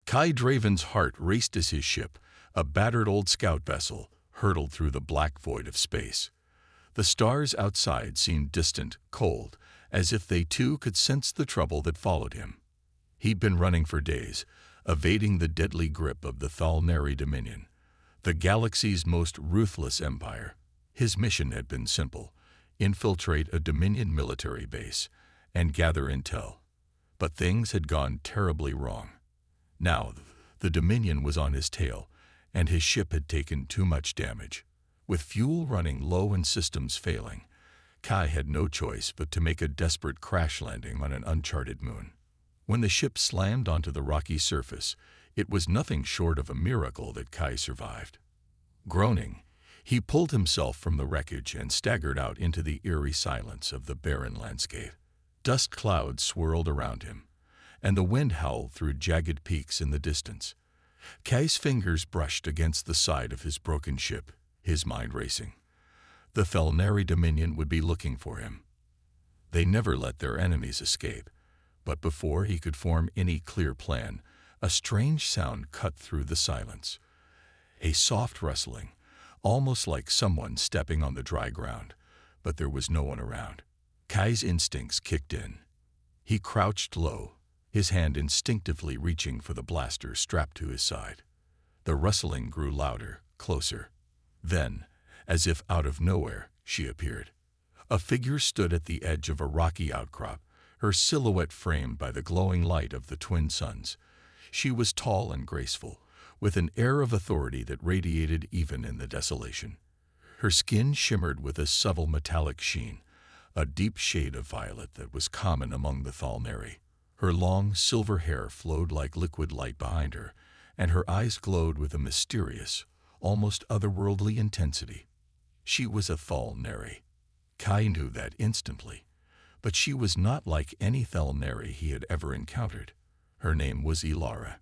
Kai Draven's heart raced as his ship, a battered old scout vessel, hurtled through the black void of space. The stars outside seemed distant, cold, as if they too could sense the trouble that followed him. He'd been running for days, evading the deadly grip of the Thalnari Dominion, the galaxy's most ruthless empire. His mission had been simple: infiltrate a Dominion military base and gather intel. But things had gone terribly wrong. Now, the Dominion was on his tail, and his ship had taken too much damage. With fuel running low and systems failing, Kai had no choice but to make a desperate crash landing on an uncharted moon. When the ship slammed onto the rocky surface, it was nothing short of a miracle that Kai survived. Groaning, he pulled himself from the wreckage and staggered out into the eerie silence of the barren landscape. Dust clouds swirled around him, and the wind howled through jagged peaks in the distance. Kai's fingers brushed against the side of his broken ship, his mind racing. The Thalnari Dominion would be looking for him. They never let their enemies escape, but before he could form any clear plan, a strange sound cut through the silence. A soft rustling, almost like someone stepping on the dry ground, but there was no one around. Kai's instincts kicked in. He crouched low, his hand instinctively reaching for the blaster strapped to his side. The rustling grew louder, closer. Then, as if out of nowhere, she appeared. A figure stood at the edge of a rocky outcrop, her silhouette framed by the glowing light of the twin suns. She was tall and graceful, with an air of authority that radiated even in the desolation. Her skin shimmered with a subtle metallic sheen, a deep shade of violet that was common among the Thalnari. Her long, silver hair flowed like liquid light behind her, and her eyes glowed with a mysterious, almost otherworldly intensity. She was a Thalnari. Kai knew that instantly, but she was not like any Thalnari he had ever encountered. Her name was Ilara.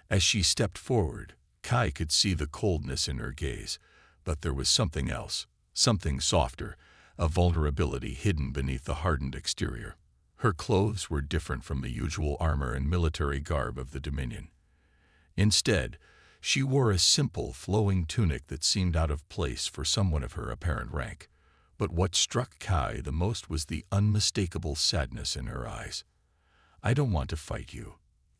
As she stepped forward, Kai could see the coldness in her gaze, but there was something else, something softer, a vulnerability hidden beneath the hardened exterior. Her clothes were different from the usual armor and military garb of the Dominion. Instead, she wore a simple, flowing tunic that seemed out of place for someone of her apparent rank. But what struck Kai the most was the unmistakable sadness in her eyes. "I don't want to fight you."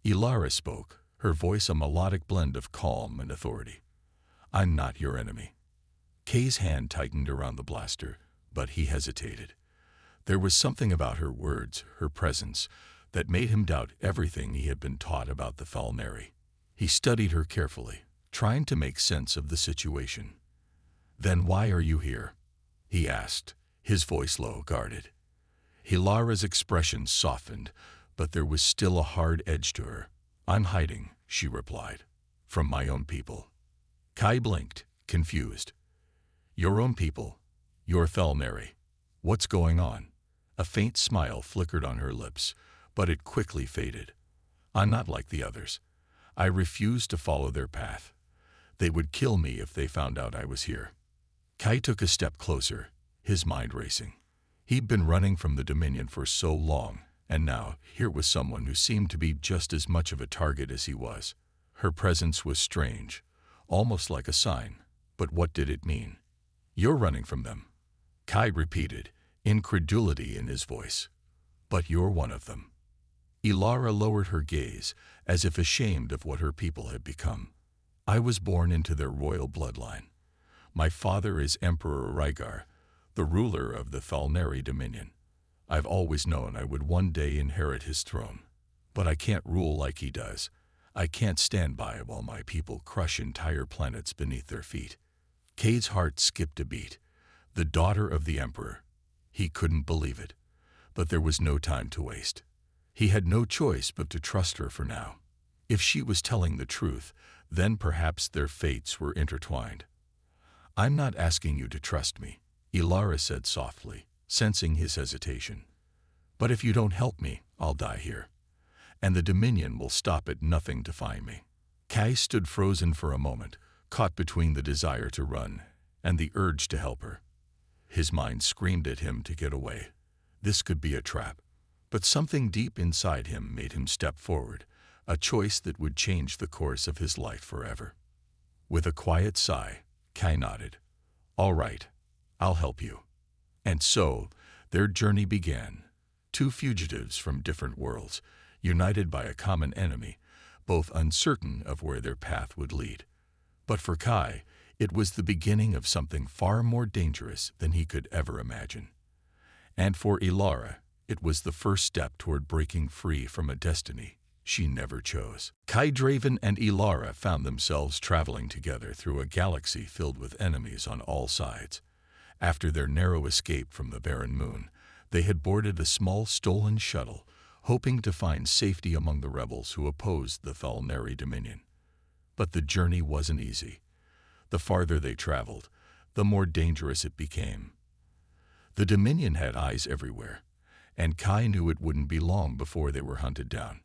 Ilara spoke, her voice a melodic blend of calm and authority. "I'm not your enemy." Kai's hand tightened around the blaster, but he hesitated. There was something about her words, her presence, that made him doubt everything he had been taught about the Thalnari. He studied her carefully, trying to make sense of the situation. "Then why are you here?" he asked, his voice low, guarded. Ilara's expression softened, but there was still a hard edge to her. "I'm hiding," she replied, "from my own people." Kai blinked, confused. "Your own people? Your Thalnari? What's going on?" A faint smile flickered on her lips, but it quickly faded. "I'm not like the others. I refuse to follow their path. They would kill me if they found out I was here." Kai took a step closer, his mind racing. He'd been running from the Dominion for so long, and now here was someone who seemed to be just as much of a target as he was. Her presence was strange, almost like a sign, but what did it mean? "You're running from them," Kai repeated, incredulity in his voice. "But you're one of them." Ilara lowered her gaze, as if ashamed of what her people had become. "I was born into their royal bloodline. My father is Emperor Rygar, the ruler of the Thalnari Dominion. I've always known I would one day inherit his throne. But I can't rule like he does. I can't stand by while my people crush entire planets beneath their feet." Kai's heart skipped a beat. The daughter of the Emperor. He couldn't believe it. But there was no time to waste. He had no choice but to trust her for now. If she was telling the truth, then perhaps their fates were intertwined. "I'm not asking you to trust me," Ilara said softly, sensing his hesitation. "But if you don't help me, I'll die here. And the Dominion will stop at nothing to find me." Kai stood frozen for a moment, caught between the desire to run and the urge to help her. His mind screamed at him to get away. This could be a trap. But something deep inside him made him step forward, a choice that would change the course of his life forever. With a quiet sigh, Kai nodded. "All right, I'll help you." And so, their journey began. Two fugitives from different worlds, united by a common enemy, both uncertain of where their path would lead. But for Kai, it was the beginning of something far more dangerous than he could ever imagine. And for Ilara, it was the first step toward breaking free from a destiny she never chose. Kai Draven and Ilara found themselves traveling together through a galaxy filled with enemies on all sides. After their narrow escape from the barren moon, they had boarded a small stolen shuttle, hoping to find safety among the rebels who opposed the Thalnari Dominion. But the journey wasn't easy. The farther they traveled, the more dangerous it became. The Dominion had eyes everywhere, and Kai knew it wouldn't be long before they were hunted down.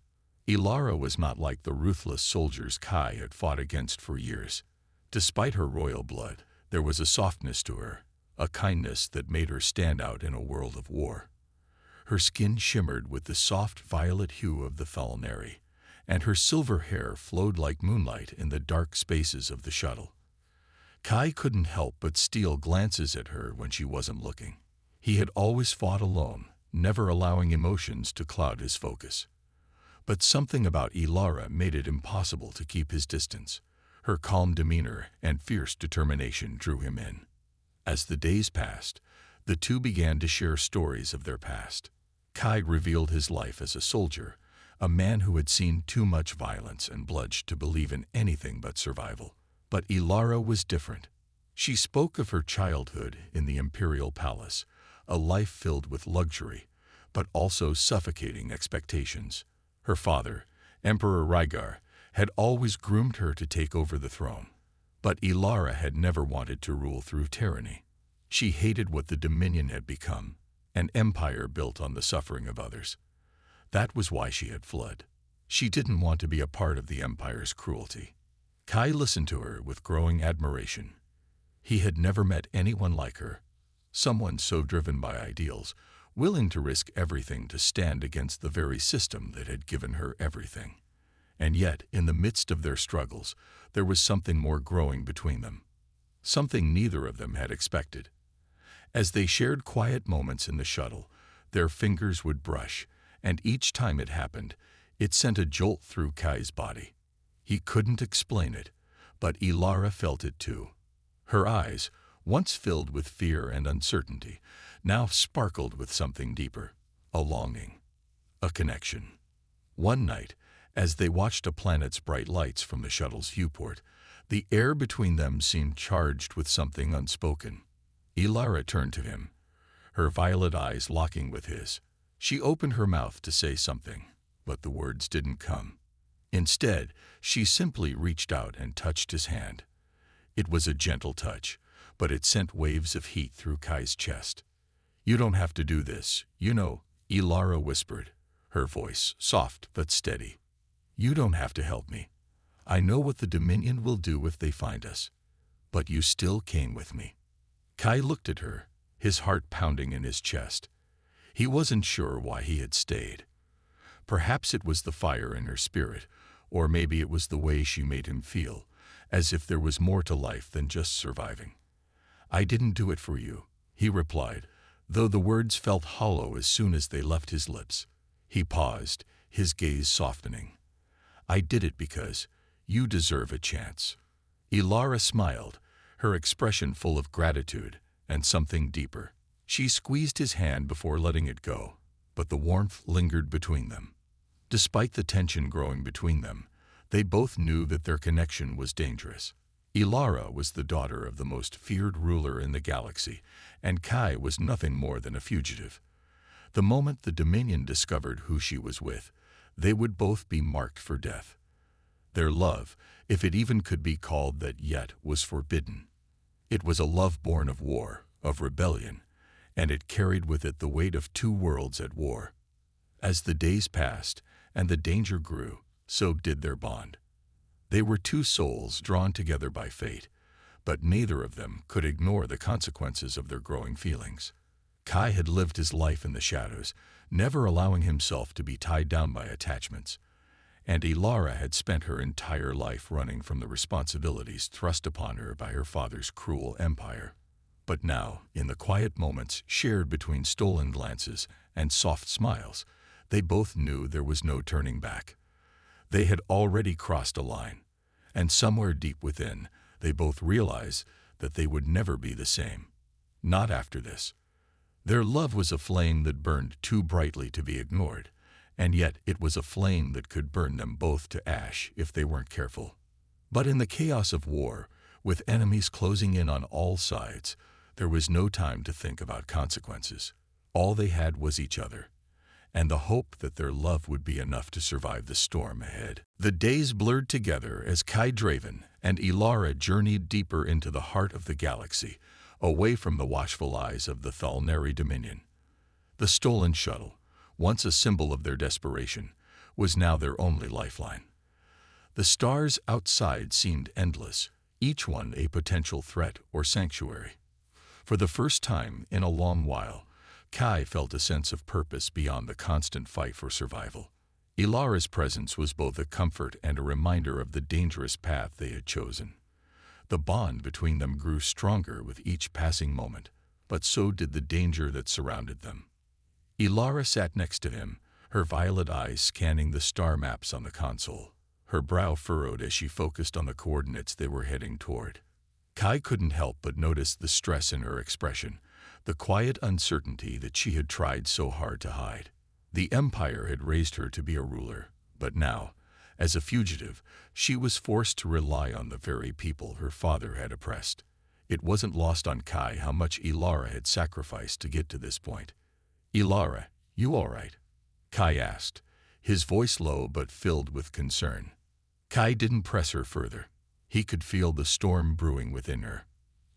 Ilara was not like the ruthless soldiers Kai had fought against for years. Despite her royal blood, there was a softness to her, a kindness that made her stand out in a world of war. Her skin shimmered with the soft violet hue of the Thalnari, and her silver hair flowed like moonlight in the dark spaces of the shuttle. Kai couldn't help but steal glances at her when she wasn't looking. He had always fought alone, never allowing emotions to cloud his focus. But something about Ilara made it impossible to keep his distance. Her calm demeanor and fierce determination drew him in. As the days passed, the two began to share stories of their past. Kai revealed his life as a soldier, a man who had seen too much violence and bloodshed to believe in anything but survival. But Ilara was different. She spoke of her childhood in the Imperial Palace, a life filled with luxury, but also suffocating expectations. Her father, Emperor Rygar, had always groomed her to take over the throne. But Ilara had never wanted to rule through tyranny. She hated what the Dominion had become, an empire built on the suffering of others. That was why she had fled. She didn't want to be a part of the Empire's cruelty. Kai listened to her with growing admiration. He had never met anyone like her, someone so driven by ideals, willing to risk everything to stand against the very system that had given her everything. And yet, in the midst of their struggles, there was something more growing between them, something neither of them had expected. As they shared quiet moments in the shuttle, their fingers would brush, and each time it happened, it sent a jolt through Kai's body. He couldn't explain it, but Ilara felt it too. Her eyes, once filled with fear and uncertainty, now sparkled with something deeper, a longing, a connection. One night, as they watched a planet's bright lights from the shuttle's viewport, the air between them seemed charged with something unspoken. Ilara turned to him, her violet eyes locking with his. She opened her mouth to say something, but the words didn't come. Instead, she simply reached out and touched his hand. It was a gentle touch, but it sent waves of heat through Kai's chest. "You don't have to do this, you know," Ilara whispered, her voice soft but steady. "You don't have to help me. I know what the Dominion will do if they find us. But you still came with me." Kai looked at her, his heart pounding in his chest. He wasn't sure why he had stayed. Perhaps it was the fire in her spirit, or maybe it was the way she made him feel, as if there was more to life than just surviving. "I didn't do it for you," he replied, though the words felt hollow as soon as they left his lips. He paused, his gaze softening. "I did it because you deserve a chance." Ilara smiled, her expression full of gratitude and something deeper. She squeezed his hand before letting it go, but the warmth lingered between them. Despite the tension growing between them, they both knew that their connection was dangerous. Ilara was the daughter of the most feared ruler in the galaxy, and Kai was nothing more than a fugitive. The moment the Dominion discovered who she was with, they would both be marked for death. Their love, if it even could be called that yet, was forbidden. It was a love born of war, of rebellion, and it carried with it the weight of two worlds at war. As the days passed and the danger grew, so did their bond. They were two souls drawn together by fate, but neither of them could ignore the consequences of their growing feelings. Kai had lived his life in the shadows, never allowing himself to be tied down by attachments. and Ilara had spent her entire life running from the responsibilities thrust upon her by her father's cruel empire. But now, in the quiet moments shared between stolen glances and soft smiles, they both knew there was no turning back. They had already crossed a line, and somewhere deep within, they both realized that they would never be the same. Not after this. Their love was a flame that burned too brightly to be ignored, and yet it was a flame that could burn them both to ash if they weren't careful. But in the chaos of war, with enemies closing in on all sides, there was no time to think about consequences. All they had was each other, and the hope that their love would be enough to survive the storm ahead. The days blurred together as Kai Draven and Ilara journeyed deeper into the heart of the galaxy, away from the watchful eyes of the Thalneri Dominion. The stolen shuttle, once a symbol of their desperation, was now their only lifeline. The stars outside seemed endless, each one a potential threat or sanctuary. For the first time in a long while, Kai felt a sense of purpose beyond the constant fight for survival. Ilara's presence was both a comfort and a reminder of the dangerous path they had chosen. The bond between them grew stronger with each passing moment, but so did the danger that surrounded them. Ilara sat next to him, her violet eyes scanning the star maps on the console, her brow furrowed as she focused on the coordinates they were heading toward. Kai couldn't help but notice the stress in her expression, the quiet uncertainty that she had tried so hard to hide. The Empire had raised her to be a ruler, but now, as a fugitive, she was forced to rely on the very people her father had oppressed. It wasn't lost on Kai how much Ilara had sacrificed to get to this point. "Ilara, you all right?" Kai asked, his voice low but filled with concern. Kai didn't press her further. He could feel the storm brewing within her.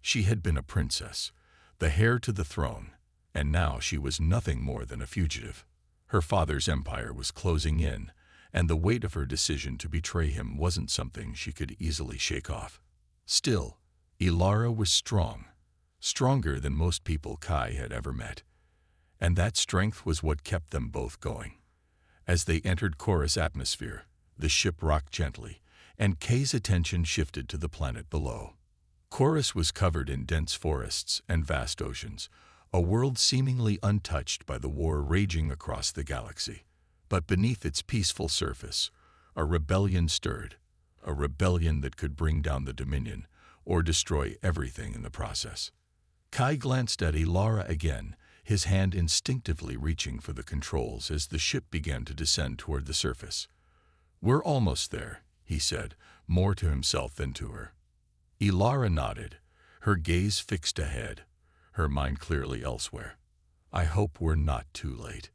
She had been a princess, the heir to the throne, and now she was nothing more than a fugitive. Her father's empire was closing in, and the weight of her decision to betray him wasn't something she could easily shake off. Still, Ilara was strong, stronger than most people Kai had ever met, and that strength was what kept them both going. As they entered Chorus atmosphere, the ship rocked gently, and Kay's attention shifted to the planet below. Chorus was covered in dense forests and vast oceans, a world seemingly untouched by the war raging across the galaxy. But beneath its peaceful surface, a rebellion stirred, a rebellion that could bring down the Dominion or destroy everything in the process. Kai glanced at Ilara again, his hand instinctively reaching for the controls as the ship began to descend toward the surface. "We're almost there," he said, more to himself than to her. Ilara nodded, her gaze fixed ahead, her mind clearly elsewhere. "I hope we're not too late."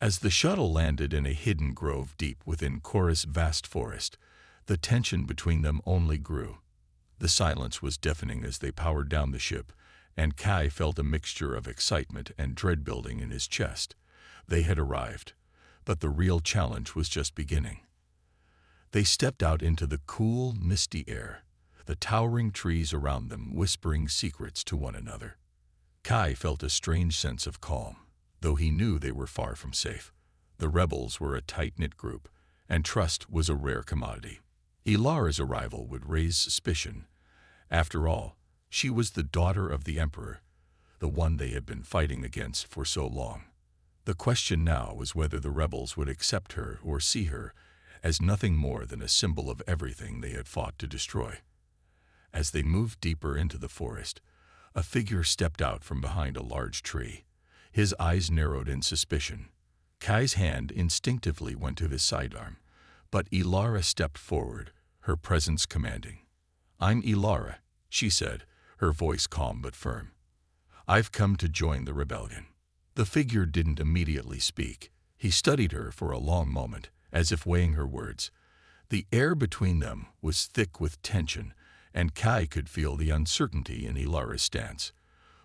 As the shuttle landed in a hidden grove deep within Chorus' vast forest, the tension between them only grew. The silence was deafening as they powered down the ship, and Kai felt a mixture of excitement and dread building in his chest. They had arrived, but the real challenge was just beginning. They stepped out into the cool, misty air, the towering trees around them whispering secrets to one another. Kai felt a strange sense of calm, though he knew they were far from safe. The rebels were a tight-knit group, and trust was a rare commodity. Ilara's arrival would raise suspicion. After all, she was the daughter of the Emperor, the one they had been fighting against for so long. The question now was whether the rebels would accept her or see her as nothing more than a symbol of everything they had fought to destroy. As they moved deeper into the forest, a figure stepped out from behind a large tree. His eyes narrowed in suspicion. Kai's hand instinctively went to his sidearm, but Ilara stepped forward, her presence commanding. "I'm Ilara," she said, her voice calm but firm. "I've come to join the rebellion." The figure didn't immediately speak. He studied her for a long moment, as if weighing her words. The air between them was thick with tension, and Kai could feel the uncertainty in Ilara's stance.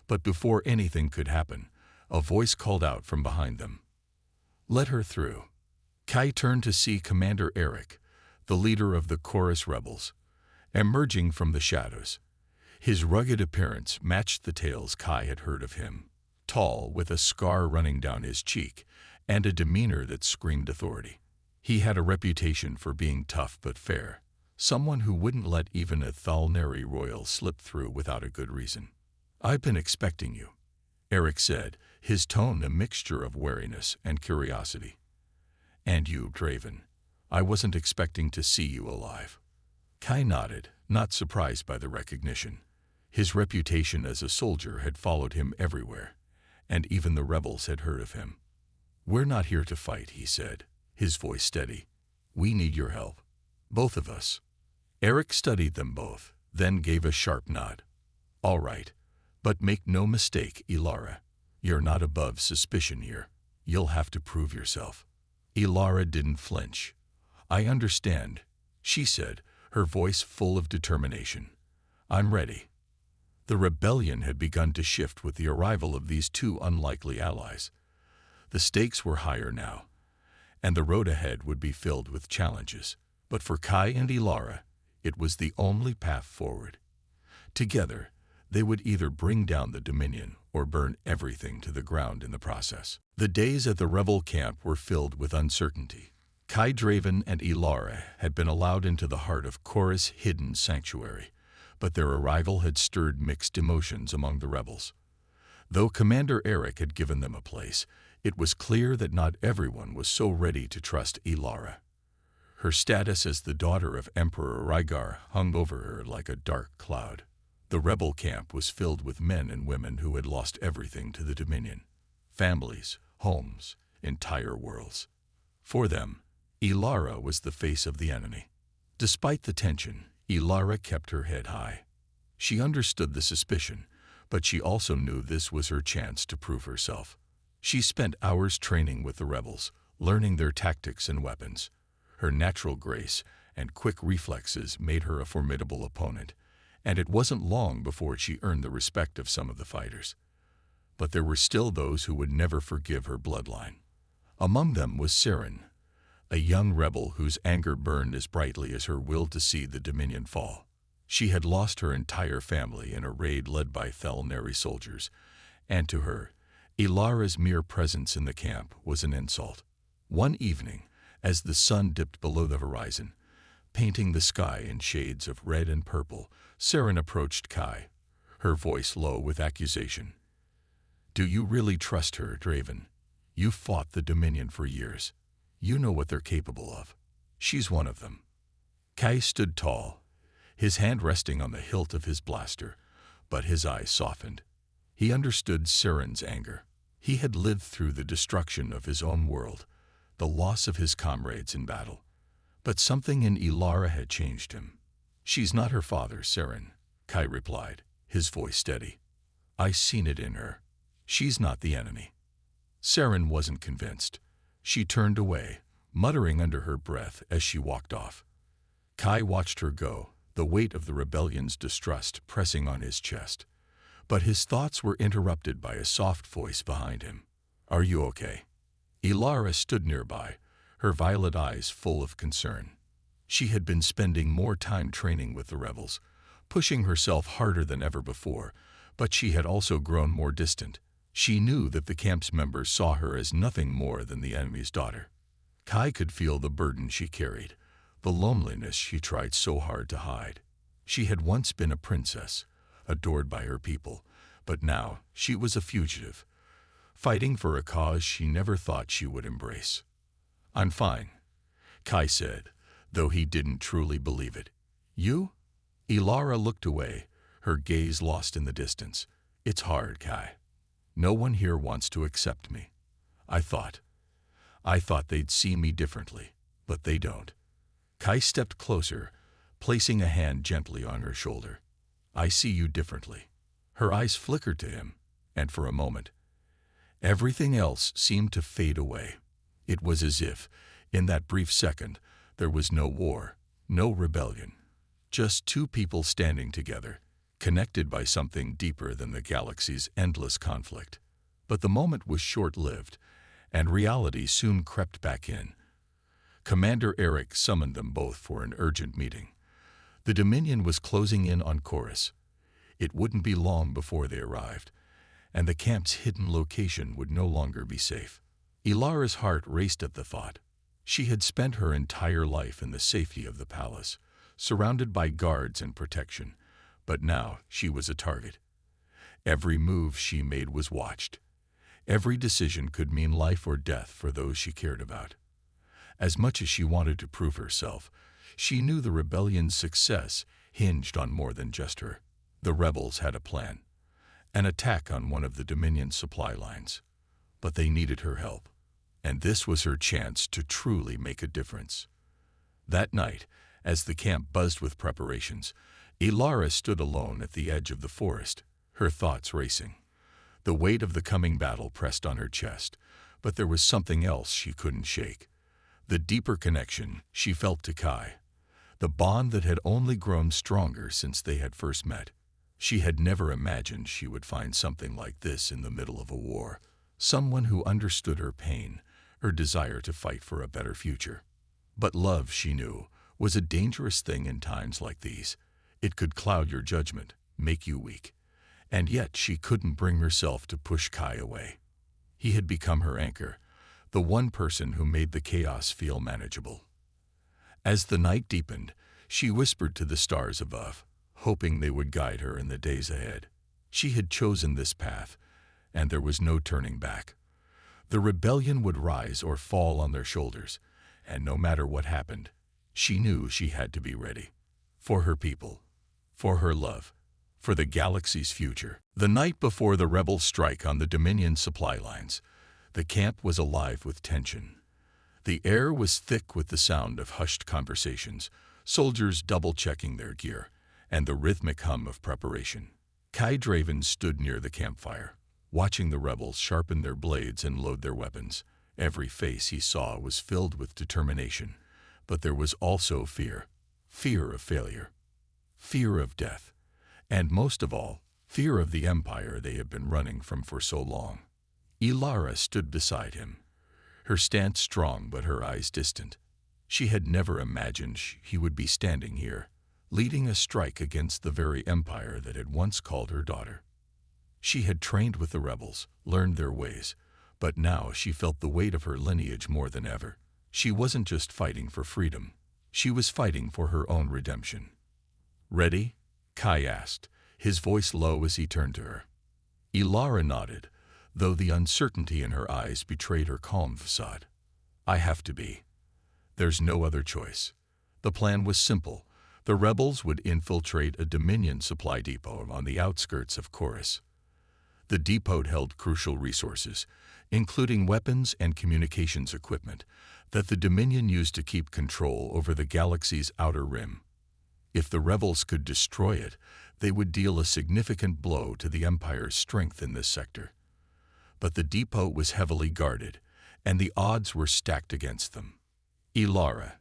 But before anything could happen, a voice called out from behind them. "Let her through." Kai turned to see Commander Eric, the leader of the Chorus rebels, emerging from the shadows. His rugged appearance matched the tales Kai had heard of him, tall with a scar running down his cheek and a demeanor that screamed authority. He had a reputation for being tough but fair, someone who wouldn't let even a Thalneri royal slip through without a good reason. "I've been expecting you," Eric said, his tone a mixture of wariness and curiosity. "And you, Draven. I wasn't expecting to see you alive." Kai nodded, not surprised by the recognition. His reputation as a soldier had followed him everywhere, and even the rebels had heard of him. "We're not here to fight," he said, his voice steady. "We need your help. Both of us." Eric studied them both, then gave a sharp nod. "All right, but make no mistake, Ilara. You're not above suspicion here. You'll have to prove yourself." Ilara didn't flinch. "I understand," she said, her voice full of determination. "I'm ready." The rebellion had begun to shift with the arrival of these two unlikely allies. The stakes were higher now, and the road ahead would be filled with challenges. But for Kai and Ilara, it was the only path forward. Together, they would either bring down the Dominion or burn everything to the ground in the process. The days at the rebel camp were filled with uncertainty. Kai, Draven, and Ilara had been allowed into the heart of Korra's hidden sanctuary, but their arrival had stirred mixed emotions among the rebels. Though Commander Eric had given them a place, it was clear that not everyone was so ready to trust Ilara. Her status as the daughter of Emperor Rygar hung over her like a dark cloud. The rebel camp was filled with men and women who had lost everything to the Dominion. Families, homes, entire worlds. For them, Ilara was the face of the enemy. Despite the tension, Ilara kept her head high. She understood the suspicion, but she also knew this was her chance to prove herself. She spent hours training with the rebels, learning their tactics and weapons. Her natural grace and quick reflexes made her a formidable opponent, and it wasn't long before she earned the respect of some of the fighters. But there were still those who would never forgive her bloodline. Among them was Saren, a young rebel whose anger burned as brightly as her will to see the Dominion fall. She had lost her entire family in a raid led by Thalneri soldiers, and to her, Ilara's mere presence in the camp was an insult. One evening, as the sun dipped below the horizon, painting the sky in shades of red and purple, Saren approached Kai, her voice low with accusation. "Do you really trust her, Draven? You fought the Dominion for years. You know what they're capable of. She's one of them." Kai stood tall, his hand resting on the hilt of his blaster, but his eyes softened. He understood Saren's anger. He had lived through the destruction of his own world, the loss of his comrades in battle. But something in Ilara had changed him. "She's not her father, Saren," Kai replied, his voice steady. "I've seen it in her. She's not the enemy." Saren wasn't convinced. She turned away, muttering under her breath as she walked off. Kai watched her go, the weight of the rebellion's distrust pressing on his chest. But his thoughts were interrupted by a soft voice behind him. "Are you okay?" Ilara stood nearby, her violet eyes full of concern. She had been spending more time training with the rebels, pushing herself harder than ever before, but she had also grown more distant. She knew that the camp's members saw her as nothing more than the enemy's daughter. Kai could feel the burden she carried, the loneliness she tried so hard to hide. She had once been a princess, adored by her people, but now she was a fugitive, fighting for a cause she never thought she would embrace. "I'm fine," Kai said, though he didn't truly believe it. "You?" Ilara looked away, her gaze lost in the distance. "It's hard, Kai. No one here wants to accept me. I thought they'd see me differently, but they don't." Kai stepped closer, placing a hand gently on her shoulder. "I see you differently." Her eyes flickered to him, and for a moment, everything else seemed to fade away. It was as if, in that brief second, there was no war, no rebellion, just two people standing together, connected by something deeper than the galaxy's endless conflict. But the moment was short-lived, and reality soon crept back in. Commander Eric summoned them both for an urgent meeting. The Dominion was closing in on Chorus. It wouldn't be long before they arrived, and the camp's hidden location would no longer be safe. Ilara's heart raced at the thought. She had spent her entire life in the safety of the palace, surrounded by guards and protection, but now she was a target. Every move she made was watched. Every decision could mean life or death for those she cared about. As much as she wanted to prove herself, she knew the rebellion's success hinged on more than just her. The rebels had a plan, an attack on one of the Dominion's supply lines. But they needed her help, and this was her chance to truly make a difference. That night, as the camp buzzed with preparations, Ilara stood alone at the edge of the forest, her thoughts racing. The weight of the coming battle pressed on her chest, but there was something else she couldn't shake. The deeper connection she felt to Kai, the bond that had only grown stronger since they had first met. She had never imagined she would find something like this in the middle of a war, someone who understood her pain, her desire to fight for a better future. But love, she knew, was a dangerous thing in times like these. It could cloud your judgment, make you weak. And yet she couldn't bring herself to push Kai away. He had become her anchor, the one person who made the chaos feel manageable. As the night deepened, she whispered to the stars above, hoping they would guide her in the days ahead. She had chosen this path, and there was no turning back. The rebellion would rise or fall on their shoulders, and no matter what happened, she knew she had to be ready. For her people, for her love, for the galaxy's future. The night before the rebel strike on the Dominion supply lines, the camp was alive with tension. The air was thick with the sound of hushed conversations, soldiers double-checking their gear, and the rhythmic hum of preparation. Kai Draven stood near the campfire, watching the rebels sharpen their blades and load their weapons. Every face he saw was filled with determination, but there was also fear. Fear of failure, fear of death, and most of all, fear of the empire they had been running from for so long. Ilara stood beside him, her stance strong but her eyes distant. She had never imagined he would be standing here, leading a strike against the very empire that had once called her daughter. She had trained with the rebels, learned their ways, but now she felt the weight of her lineage more than ever. She wasn't just fighting for freedom, she was fighting for her own redemption. "Ready?" Kai asked, his voice low as he turned to her. Ilara nodded, though the uncertainty in her eyes betrayed her calm facade. "I have to be. There's no other choice." The plan was simple. The rebels would infiltrate a Dominion supply depot on the outskirts of Chorus. The depot held crucial resources, including weapons and communications equipment, that the Dominion used to keep control over the galaxy's outer rim. If the rebels could destroy it, they would deal a significant blow to the Empire's strength in this sector. But the depot was heavily guarded, and the odds were stacked against them. "Ilara,"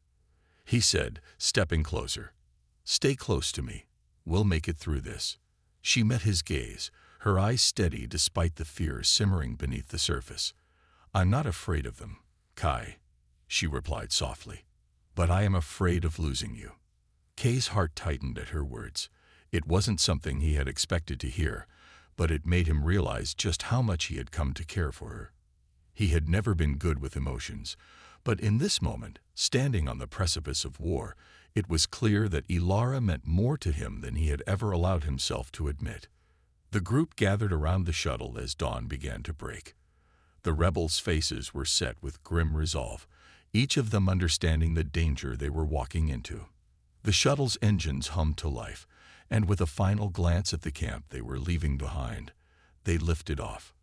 he said, stepping closer. "Stay close to me. We'll make it through this." She met his gaze, her eyes steady despite the fear simmering beneath the surface. "I'm not afraid of them, Kai," she replied softly, "but I am afraid of losing you." Kai's heart tightened at her words. It wasn't something he had expected to hear, but it made him realize just how much he had come to care for her. He had never been good with emotions, but in this moment, standing on the precipice of war, it was clear that Ilara meant more to him than he had ever allowed himself to admit. The group gathered around the shuttle as dawn began to break. The rebels' faces were set with grim resolve, each of them understanding the danger they were walking into. The shuttle's engines hummed to life, and with a final glance at the camp they were leaving behind, they lifted off.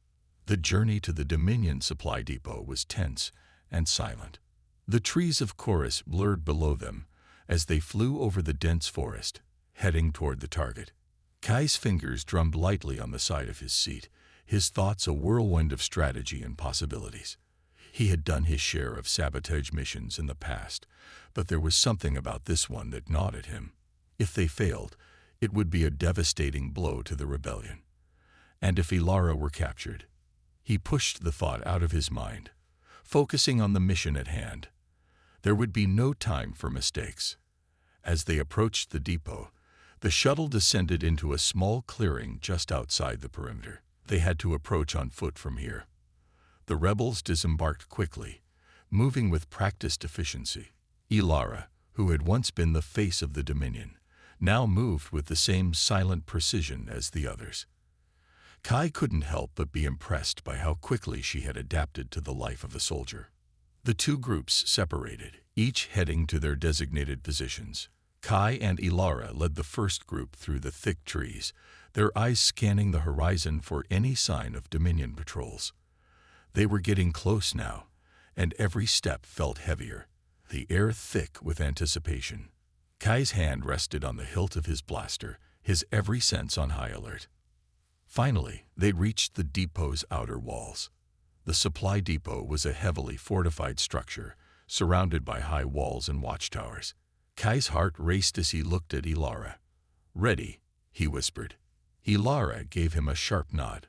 The journey to the Dominion supply depot was tense and silent. The trees of Chorus blurred below them as they flew over the dense forest, heading toward the target. Kai's fingers drummed lightly on the side of his seat, his thoughts a whirlwind of strategy and possibilities. He had done his share of sabotage missions in the past, but there was something about this one that gnawed at him. If they failed, it would be a devastating blow to the rebellion. And if Ilara were captured, he pushed the thought out of his mind, focusing on the mission at hand. There would be no time for mistakes. As they approached the depot, the shuttle descended into a small clearing just outside the perimeter. They had to approach on foot from here. The rebels disembarked quickly, moving with practiced efficiency. Ilara, who had once been the face of the Dominion, now moved with the same silent precision as the others. Kai couldn't help but be impressed by how quickly she had adapted to the life of a soldier. The two groups separated, each heading to their designated positions. Kai and Ilara led the first group through the thick trees, their eyes scanning the horizon for any sign of Dominion patrols. They were getting close now, and every step felt heavier, the air thick with anticipation. Kai's hand rested on the hilt of his blaster, his every sense on high alert. Finally, they reached the depot's outer walls. The supply depot was a heavily fortified structure, surrounded by high walls and watchtowers. Kai's heart raced as he looked at Ilara. "Ready," he whispered. Ilara gave him a sharp nod.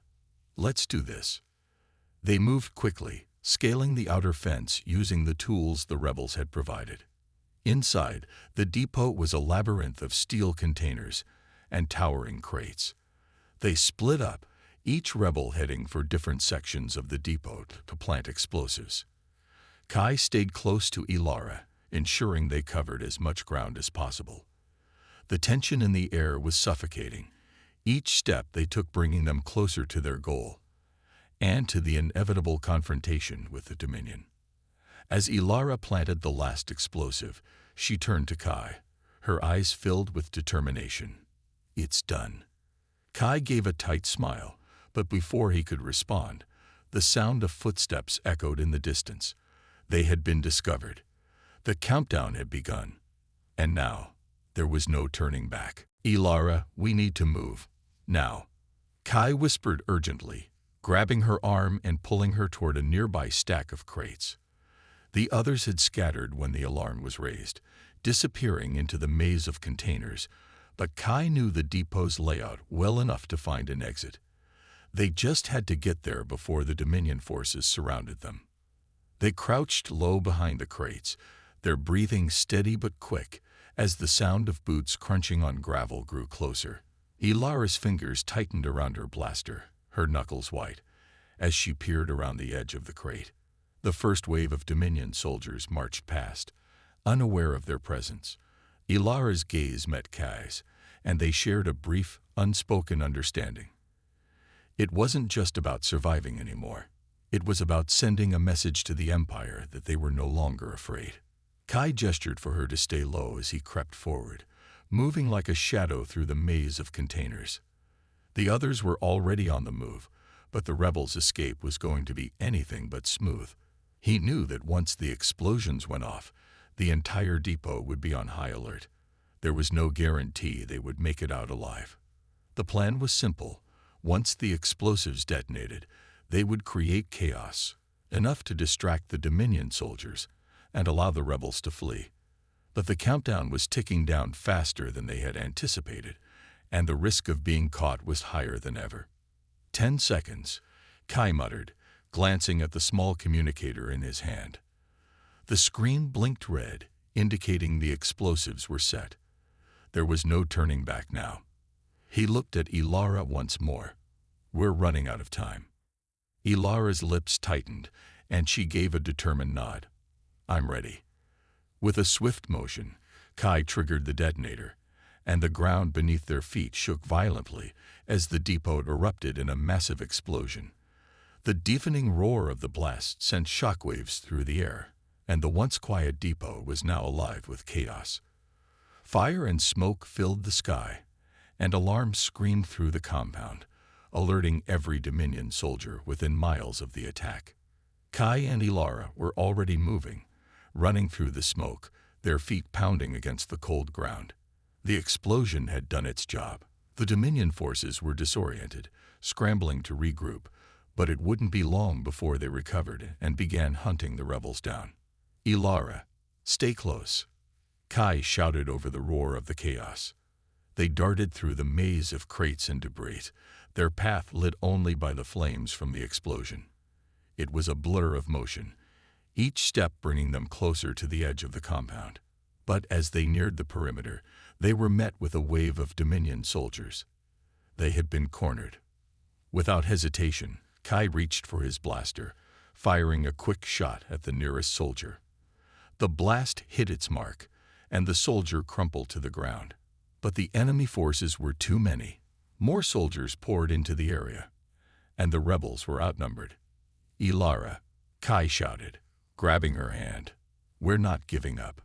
"Let's do this." They moved quickly, scaling the outer fence using the tools the rebels had provided. Inside, the depot was a labyrinth of steel containers and towering crates. They split up, each rebel heading for different sections of the depot to plant explosives. Kai stayed close to Ilara, ensuring they covered as much ground as possible. The tension in the air was suffocating, each step they took bringing them closer to their goal, and to the inevitable confrontation with the Dominion. As Ilara planted the last explosive, she turned to Kai, her eyes filled with determination. "It's done." Kai gave a tight smile, but before he could respond, the sound of footsteps echoed in the distance. They had been discovered. The countdown had begun, and now there was no turning back. "Ilara, we need to move. Now," Kai whispered urgently, grabbing her arm and pulling her toward a nearby stack of crates. The others had scattered when the alarm was raised, disappearing into the maze of containers, but Kai knew the depot's layout well enough to find an exit. They just had to get there before the Dominion forces surrounded them. They crouched low behind the crates, their breathing steady but quick, as the sound of boots crunching on gravel grew closer. Ilara's fingers tightened around her blaster, her knuckles white, as she peered around the edge of the crate. The first wave of Dominion soldiers marched past, unaware of their presence. Ilara's gaze met Kai's, and they shared a brief, unspoken understanding. It wasn't just about surviving anymore. It was about sending a message to the Empire that they were no longer afraid. Kai gestured for her to stay low as he crept forward, moving like a shadow through the maze of containers. The others were already on the move, but the rebels' escape was going to be anything but smooth. He knew that once the explosions went off, the entire depot would be on high alert. There was no guarantee they would make it out alive. The plan was simple. Once the explosives detonated, they would create chaos, enough to distract the Dominion soldiers and allow the rebels to flee. But the countdown was ticking down faster than they had anticipated, and the risk of being caught was higher than ever. 10 seconds, Kai muttered, glancing at the small communicator in his hand. The screen blinked red, indicating the explosives were set. There was no turning back now. He looked at Ilara once more. "We're running out of time." Ilara's lips tightened, and she gave a determined nod. "I'm ready." With a swift motion, Kai triggered the detonator, and the ground beneath their feet shook violently as the depot erupted in a massive explosion. The deafening roar of the blast sent shockwaves through the air, and the once quiet depot was now alive with chaos. Fire and smoke filled the sky, and alarms screamed through the compound, alerting every Dominion soldier within miles of the attack. Kai and Ilara were already moving, running through the smoke, their feet pounding against the cold ground. The explosion had done its job. The Dominion forces were disoriented, scrambling to regroup, but it wouldn't be long before they recovered and began hunting the rebels down. "Ilara, stay close," Kai shouted over the roar of the chaos. They darted through the maze of crates and debris, their path lit only by the flames from the explosion. It was a blur of motion, each step bringing them closer to the edge of the compound. But as they neared the perimeter, they were met with a wave of Dominion soldiers. They had been cornered. Without hesitation, Kai reached for his blaster, firing a quick shot at the nearest soldier. The blast hit its mark, and the soldier crumpled to the ground. But the enemy forces were too many. More soldiers poured into the area, and the rebels were outnumbered. "Ilara," Kai shouted, grabbing her hand. "We're not giving up."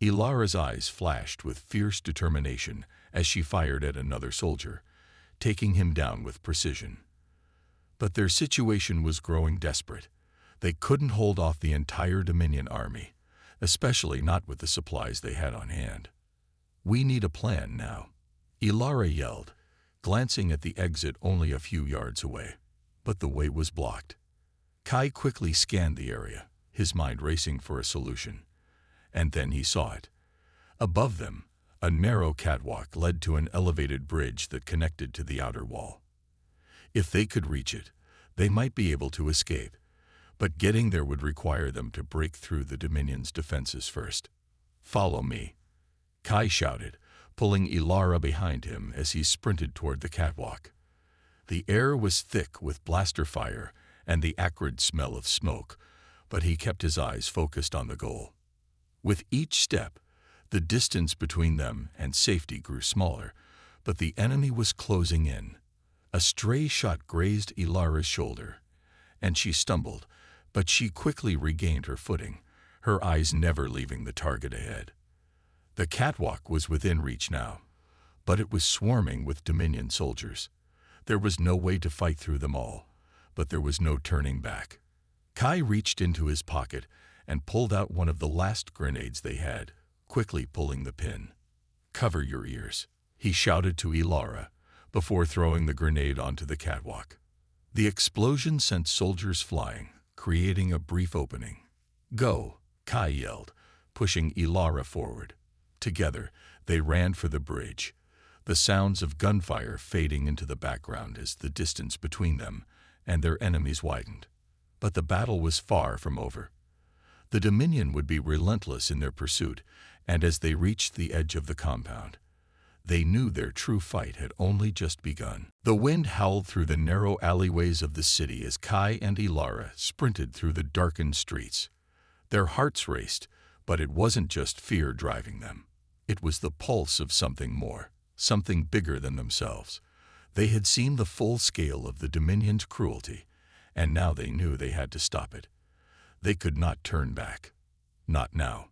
Ilara's eyes flashed with fierce determination as she fired at another soldier, taking him down with precision. But their situation was growing desperate. They couldn't hold off the entire Dominion army, especially not with the supplies they had on hand. "We need a plan now," Ilara yelled, glancing at the exit only a few yards away. But the way was blocked. Kai quickly scanned the area, his mind racing for a solution. And then he saw it. Above them, a narrow catwalk led to an elevated bridge that connected to the outer wall. If they could reach it, they might be able to escape, but getting there would require them to break through the Dominion's defenses first. "Follow me," Kai shouted, pulling Ilara behind him as he sprinted toward the catwalk. The air was thick with blaster fire and the acrid smell of smoke, but he kept his eyes focused on the goal. With each step, the distance between them and safety grew smaller, but the enemy was closing in. A stray shot grazed Ilara's shoulder, and she stumbled, but she quickly regained her footing, her eyes never leaving the target ahead. The catwalk was within reach now, but it was swarming with Dominion soldiers. There was no way to fight through them all, but there was no turning back. Kai reached into his pocket and pulled out one of the last grenades they had, quickly pulling the pin. "Cover your ears," he shouted to Ilara, before throwing the grenade onto the catwalk. The explosion sent soldiers flying, creating a brief opening. "Go," Kai yelled, pushing Ilara forward. Together, they ran for the bridge, the sounds of gunfire fading into the background as the distance between them and their enemies widened. But the battle was far from over. The Dominion would be relentless in their pursuit, and as they reached the edge of the compound, they knew their true fight had only just begun. The wind howled through the narrow alleyways of the city as Kai and Ilara sprinted through the darkened streets. Their hearts raced, but it wasn't just fear driving them. It was the pulse of something more, something bigger than themselves. They had seen the full scale of the Dominion's cruelty, and now they knew they had to stop it. They could not turn back. Not now.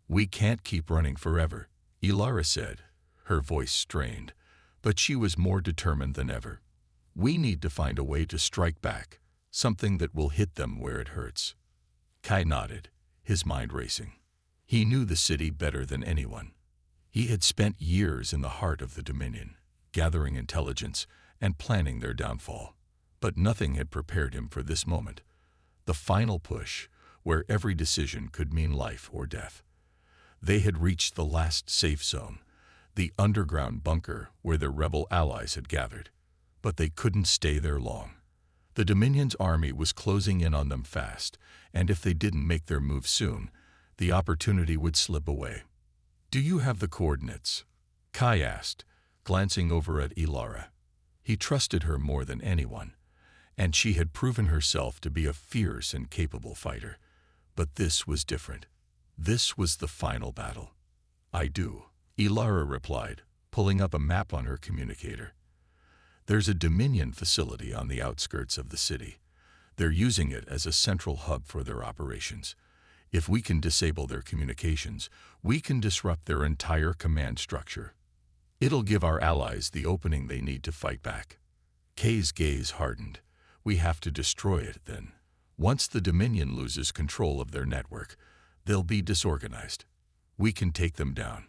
"We can't keep running forever," Ilara said, her voice strained, but she was more determined than ever. "We need to find a way to strike back, something that will hit them where it hurts." Kai nodded, his mind racing. He knew the city better than anyone. He had spent years in the heart of the Dominion, gathering intelligence and planning their downfall. But nothing had prepared him for this moment, the final push, where every decision could mean life or death. They had reached the last safe zone, the underground bunker where their rebel allies had gathered. But they couldn't stay there long. The Dominion's army was closing in on them fast, and if they didn't make their move soon, the opportunity would slip away. "Do you have the coordinates?" Kai asked, glancing over at Ilara. He trusted her more than anyone, and she had proven herself to be a fierce and capable fighter. But this was different. This was the final battle. "I do," Ilara replied, pulling up a map on her communicator. "There's a Dominion facility on the outskirts of the city. They're using it as a central hub for their operations. If we can disable their communications, we can disrupt their entire command structure. It'll give our allies the opening they need to fight back." Kay's gaze hardened. "We have to destroy it, then. Once the Dominion loses control of their network, they'll be disorganized. We can take them down."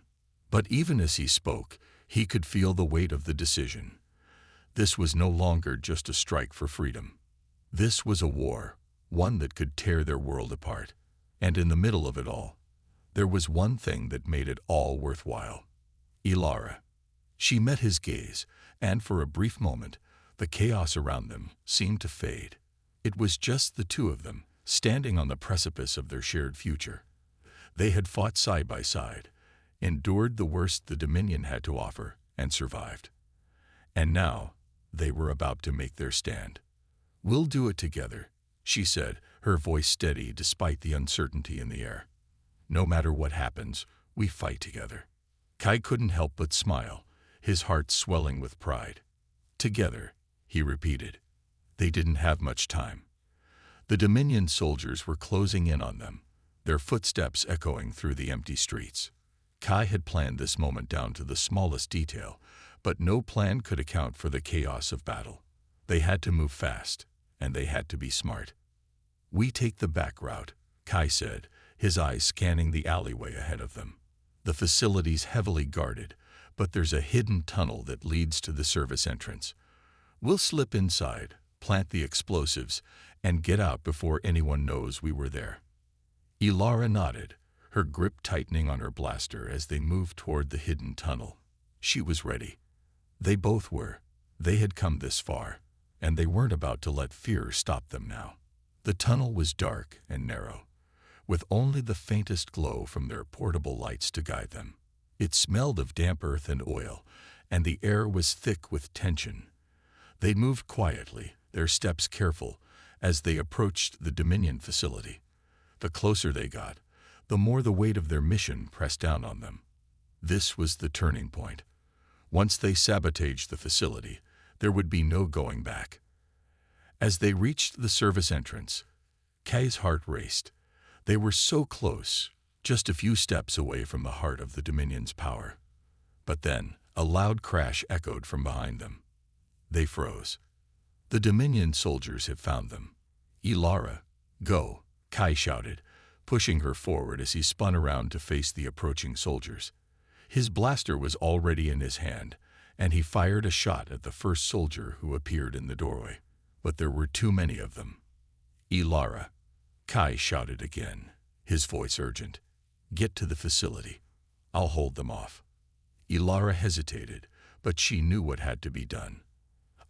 But even as he spoke, he could feel the weight of the decision. This was no longer just a strike for freedom. This was a war, one that could tear their world apart. And in the middle of it all, there was one thing that made it all worthwhile. Ilara. She met his gaze, and for a brief moment, the chaos around them seemed to fade. It was just the two of them, standing on the precipice of their shared future. They had fought side by side, endured the worst the Dominion had to offer, and survived. And now, they were about to make their stand. "We'll do it together," she said, her voice steady despite the uncertainty in the air. "No matter what happens, we fight together." Kai couldn't help but smile, his heart swelling with pride. "Together," he repeated. They didn't have much time. The Dominion soldiers were closing in on them, their footsteps echoing through the empty streets. Kai had planned this moment down to the smallest detail, but no plan could account for the chaos of battle. They had to move fast, and they had to be smart. "We take the back route," Kai said, his eyes scanning the alleyway ahead of them. "The facility's heavily guarded, but there's a hidden tunnel that leads to the service entrance. We'll slip inside, plant the explosives, and get out before anyone knows we were there." Ilara nodded, her grip tightening on her blaster as they moved toward the hidden tunnel. She was ready. They both were. They had come this far, and they weren't about to let fear stop them now. The tunnel was dark and narrow, with only the faintest glow from their portable lights to guide them. It smelled of damp earth and oil, and the air was thick with tension. They moved quietly, their steps careful, as they approached the Dominion facility. The closer they got, the more the weight of their mission pressed down on them. This was the turning point. Once they sabotaged the facility, there would be no going back. As they reached the service entrance, Kai's heart raced. They were so close, just a few steps away from the heart of the Dominion's power. But then, a loud crash echoed from behind them. They froze. The Dominion soldiers had found them. "Ilara, go," Kai shouted, pushing her forward as he spun around to face the approaching soldiers. His blaster was already in his hand, and he fired a shot at the first soldier who appeared in the doorway. But there were too many of them. "Ilara," Kai shouted again, his voice urgent. "Get to the facility. I'll hold them off." Ilara hesitated, but she knew what had to be done.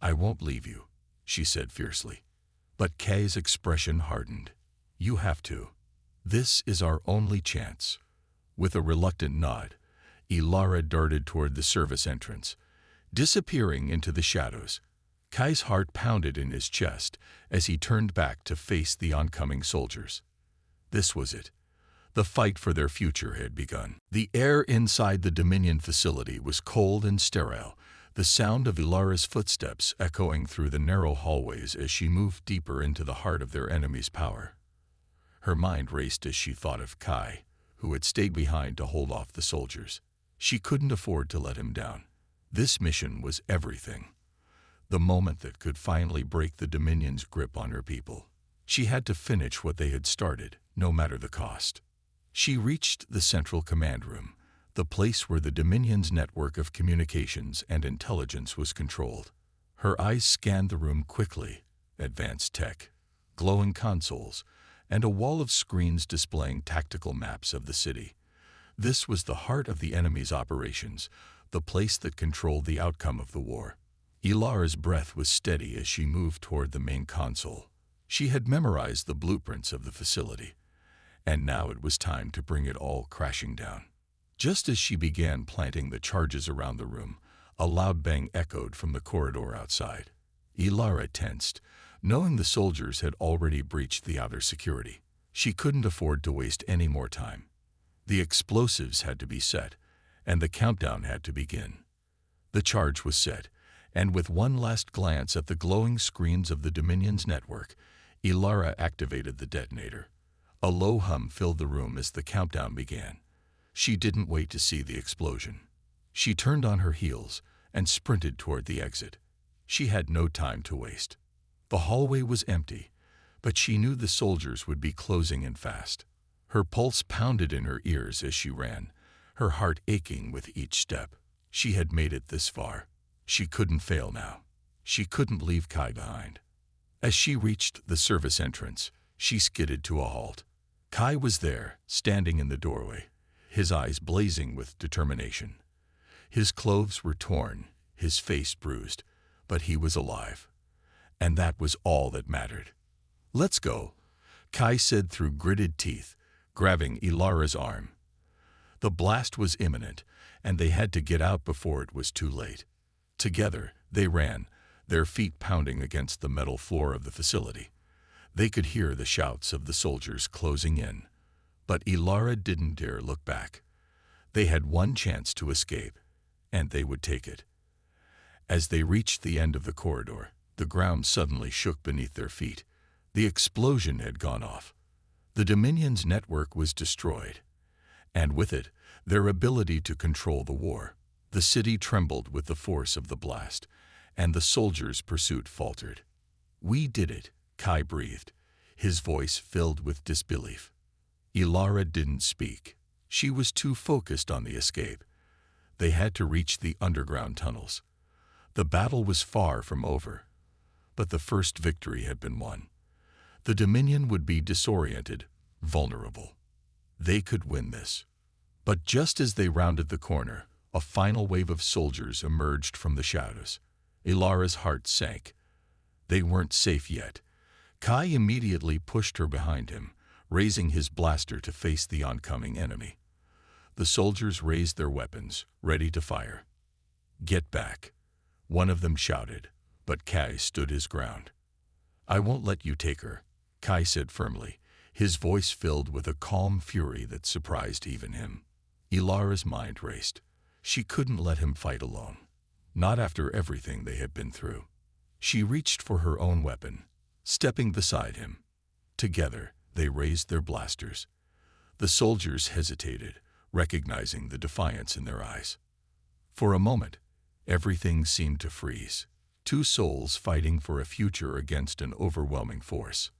"I won't leave you," she said fiercely. But Kai's expression hardened. "You have to. This is our only chance." With a reluctant nod, Ilara darted toward the service entrance, disappearing into the shadows. Kai's heart pounded in his chest as he turned back to face the oncoming soldiers. This was it. The fight for their future had begun. The air inside the Dominion facility was cold and sterile, the sound of Ilara's footsteps echoing through the narrow hallways as she moved deeper into the heart of their enemy's power. Her mind raced as she thought of Kai, who had stayed behind to hold off the soldiers. She couldn't afford to let him down. This mission was everything. The moment that could finally break the Dominion's grip on her people. She had to finish what they had started, no matter the cost. She reached the central command room, the place where the Dominion's network of communications and intelligence was controlled. Her eyes scanned the room quickly. Advanced tech, glowing consoles, and a wall of screens displaying tactical maps of the city. This was the heart of the enemy's operations, the place that controlled the outcome of the war. Ilara's breath was steady as she moved toward the main console. She had memorized the blueprints of the facility, and now it was time to bring it all crashing down. Just as she began planting the charges around the room, a loud bang echoed from the corridor outside. Ilara tensed, knowing the soldiers had already breached the outer security. She couldn't afford to waste any more time. The explosives had to be set, and the countdown had to begin. The charge was set, and with one last glance at the glowing screens of the Dominion's network, Ilara activated the detonator. A low hum filled the room as the countdown began. She didn't wait to see the explosion. She turned on her heels and sprinted toward the exit. She had no time to waste. The hallway was empty, but she knew the soldiers would be closing in fast. Her pulse pounded in her ears as she ran, her heart aching with each step. She had made it this far. She couldn't fail now. She couldn't leave Kai behind. As she reached the service entrance, she skidded to a halt. Kai was there, standing in the doorway, his eyes blazing with determination. His clothes were torn, his face bruised, but he was alive. And that was all that mattered. "Let's go," Kai said through gritted teeth, grabbing Ilara's arm. The blast was imminent, and they had to get out before it was too late. Together, they ran, their feet pounding against the metal floor of the facility. They could hear the shouts of the soldiers closing in, but Ilara didn't dare look back. They had one chance to escape, and they would take it. As they reached the end of the corridor, the ground suddenly shook beneath their feet. The explosion had gone off. The Dominion's network was destroyed, and with it, their ability to control the war. The city trembled with the force of the blast, and the soldiers' pursuit faltered. "We did it," Kai breathed, his voice filled with disbelief. Ilara didn't speak. She was too focused on the escape. They had to reach the underground tunnels. The battle was far from over, but the first victory had been won. The Dominion would be disoriented, vulnerable. They could win this. But just as they rounded the corner, a final wave of soldiers emerged from the shadows. Ilara's heart sank. They weren't safe yet. Kai immediately pushed her behind him, raising his blaster to face the oncoming enemy. The soldiers raised their weapons, ready to fire. "Get back," one of them shouted, but Kai stood his ground. "I won't let you take her," Kai said firmly, his voice filled with a calm fury that surprised even him. Ilara's mind raced. She couldn't let him fight alone, not after everything they had been through. She reached for her own weapon, stepping beside him. Together, they raised their blasters. The soldiers hesitated, recognizing the defiance in their eyes. For a moment, everything seemed to freeze. Two souls fighting for a future against an overwhelming force.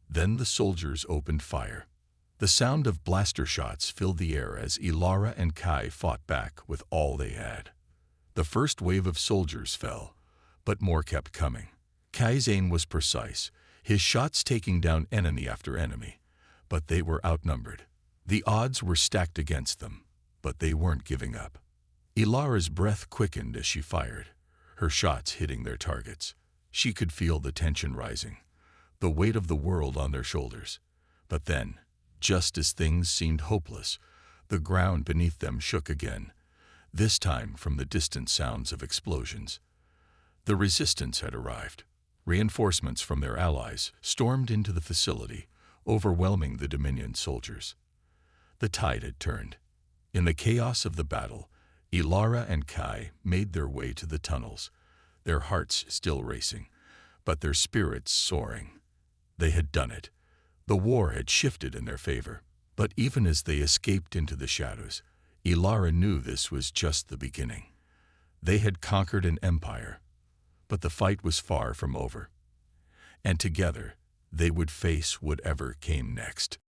Then the soldiers opened fire. The sound of blaster shots filled the air as Ilara and Kai fought back with all they had. The first wave of soldiers fell, but more kept coming. Kai's aim was precise, his shots taking down enemy after enemy, but they were outnumbered. The odds were stacked against them, but they weren't giving up. Ilara's breath quickened as she fired, her shots hitting their targets. She could feel the tension rising, the weight of the world on their shoulders. But then, just as things seemed hopeless, the ground beneath them shook again, this time from the distant sounds of explosions. The resistance had arrived. Reinforcements from their allies stormed into the facility, overwhelming the Dominion soldiers. The tide had turned. In the chaos of the battle, Ilara and Kai made their way to the tunnels, their hearts still racing, but their spirits soaring. They had done it. The war had shifted in their favor. But even as they escaped into the shadows, Ilara knew this was just the beginning. They had conquered an empire, but the fight was far from over. And together, they would face whatever came next.